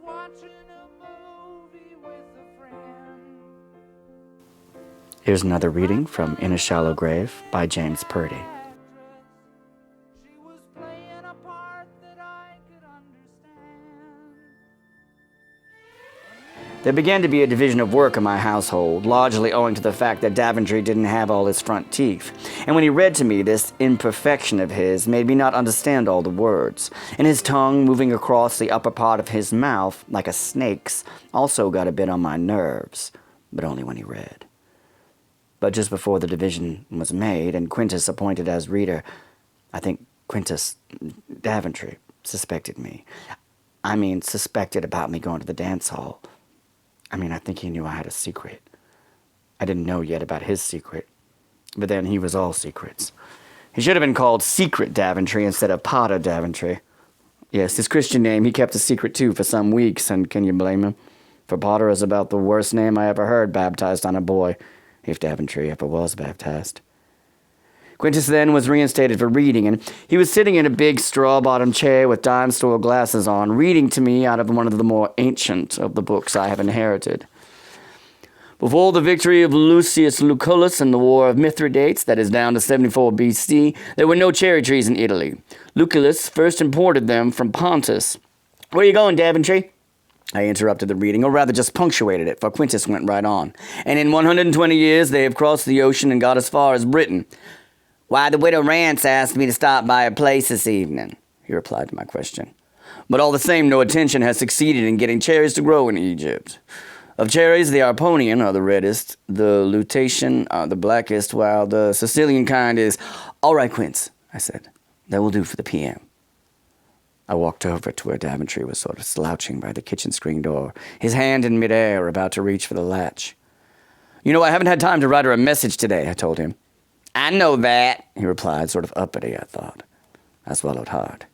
watching a movie with a friend. Here's another reading from In a Shallow Grave by James Purdy. She was playing a part that I could understand. There began to be a division of work in my household, largely owing to the fact that Daventry didn't have all his front teeth. And when he read to me, this imperfection of his made me not understand all the words. And his tongue, moving across the upper part of his mouth, like a snake's, also got a bit on my nerves, but only when he read. But just before the division was made and Quintus appointed as reader, I think Quintus Daventry suspected me. Suspected about me going to the dance hall. I think he knew I had a secret. I didn't know yet about his secret, but then he was all secrets. He should have been called Secret Daventry instead of Potter Daventry. Yes, his Christian name he kept a secret too for some weeks, and can you blame him? For Potter is about the worst name I ever heard baptized on a boy, if Daventry ever was baptized. Quintus then was reinstated for reading, and he was sitting in a big straw-bottomed chair with dime store glasses on, reading to me out of one of the more ancient of the books I have inherited. Before the victory of Lucius Lucullus and the War of Mithridates, that is down to 74 BC, there were no cherry trees in Italy. Lucullus first imported them from Pontus. Where are you going, Daventry? I interrupted the reading, or rather just punctuated it, for Quintus went right on. And in 120 years they have crossed the ocean and got as far as Britain. Why, the widow Rance asked me to stop by her place this evening, he replied to my question. But all the same, no attention has succeeded in getting cherries to grow in Egypt. Of cherries, the Arponian are the reddest, the Lutatian are the blackest, while the Sicilian kind is... All right, Quince, I said. That will do for the PM. I walked over to where Daventry was sort of slouching by the kitchen screen door, his hand in midair about to reach for the latch. You know, I haven't had time to write her a message today, I told him. I know that, he replied, sort of uppity, I thought. I swallowed hard.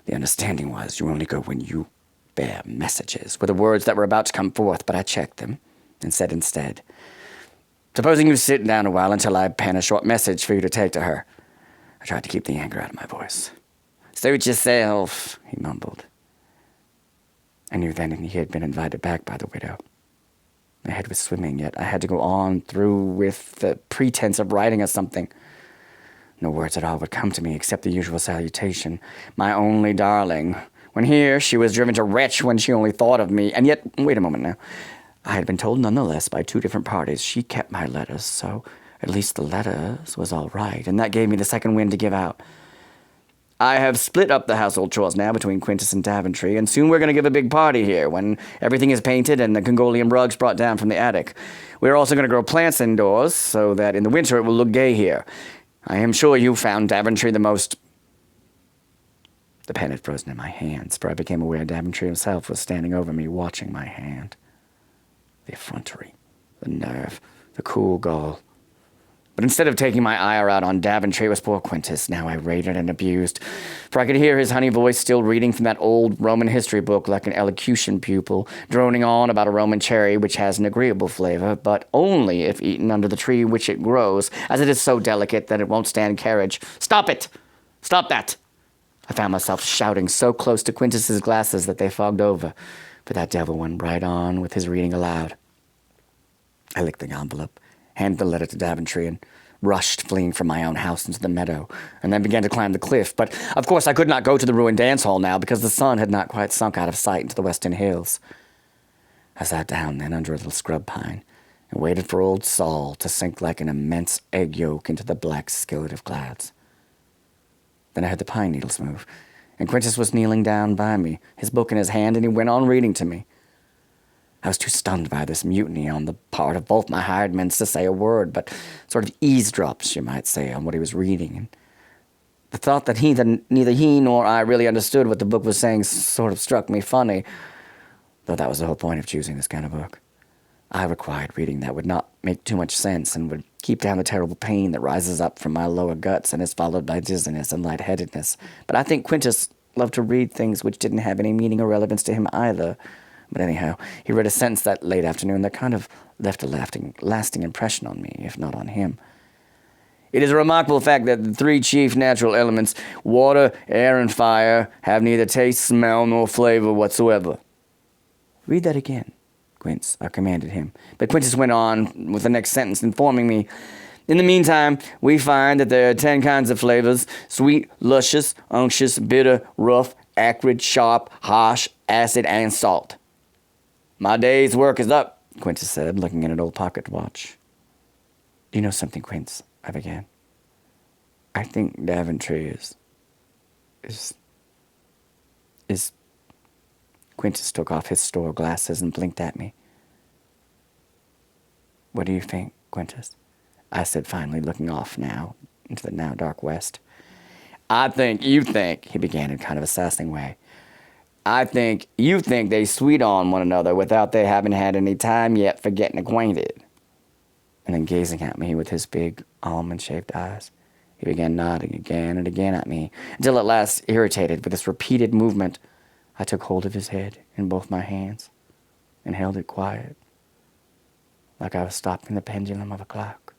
The understanding was you only go when you bear messages, were the words that were about to come forth, but I checked them and said instead, supposing you sit down a while until I pen a short message for you to take to her. I tried to keep the anger out of my voice. Suit yourself, he mumbled. I knew then he had been invited back by the widow. My head was swimming, yet I had to go on through with the pretense of writing us something. No words at all would come to me except the usual salutation. My only darling. When here, she was driven to retch when she only thought of me. And yet, wait a moment now. I had been told nonetheless by two different parties she kept my letters, so at least the letters was all right, and that gave me the second wind to give out. I have split up the household chores now between Quintus and Daventry, and soon we're going to give a big party here when everything is painted and the Congolian rugs brought down from the attic. We're also going to grow plants indoors so that in the winter it will look gay here. I am sure you found Daventry the most... The pen had frozen in my hands, for I became aware Daventry himself was standing over me, watching my hand. The effrontery, the nerve, the cool gall. But instead of taking my ire out on Daventry, it was poor Quintus, now irate and abused, for I could hear his honey voice still reading from that old Roman history book like an elocution pupil, droning on about a Roman cherry which has an agreeable flavor, but only if eaten under the tree which it grows, as it is so delicate that it won't stand carriage. Stop it! Stop that! I found myself shouting so close to Quintus's glasses that they fogged over, but that devil went right on with his reading aloud. I licked the envelope, handed the letter to Daventry, and rushed, fleeing from my own house into the meadow, and then began to climb the cliff. But, of course, I could not go to the ruined dance hall now, because the sun had not quite sunk out of sight into the western hills. I sat down then under a little scrub pine, and waited for old Saul to sink like an immense egg yolk into the black skillet of clouds. Then I heard the pine needles move, and Quintus was kneeling down by me, his book in his hand, and he went on reading to me. I was too stunned by this mutiny on the part of both my hired men to say a word, but sort of eavesdrops, you might say, on what he was reading. And the thought that neither he nor I really understood what the book was saying sort of struck me funny, though that was the whole point of choosing this kind of book. I required reading that would not make too much sense and would keep down the terrible pain that rises up from my lower guts and is followed by dizziness and lightheadedness. But I think Quintus loved to read things which didn't have any meaning or relevance to him either. But anyhow, he read a sentence that late afternoon that kind of left a lasting impression on me, if not on him. It is a remarkable fact that the three chief natural elements, water, air, and fire, have neither taste, smell, nor flavor whatsoever. Read that again, Quince, I commanded him. But Quintus went on with the next sentence, informing me, in the meantime, we find that there are 10 kinds of flavors: sweet, luscious, unctuous, bitter, rough, acrid, sharp, harsh, acid, and salt. My day's work is up, Quintus said, looking at an old pocket watch. Do you know something, Quince? I began. I think Daventry is... Quintus took off his store glasses and blinked at me. What do you think, Quintus? I said finally, looking off now into the now dark west. I think you think, he began in kind of a sassing way. I think you think they sweet on one another without they having had any time yet for getting acquainted. And then gazing at me with his big, almond-shaped eyes, he began nodding again and again at me, until at last, irritated with this repeated movement, I took hold of his head in both my hands and held it quiet, like I was stopping the pendulum of a clock.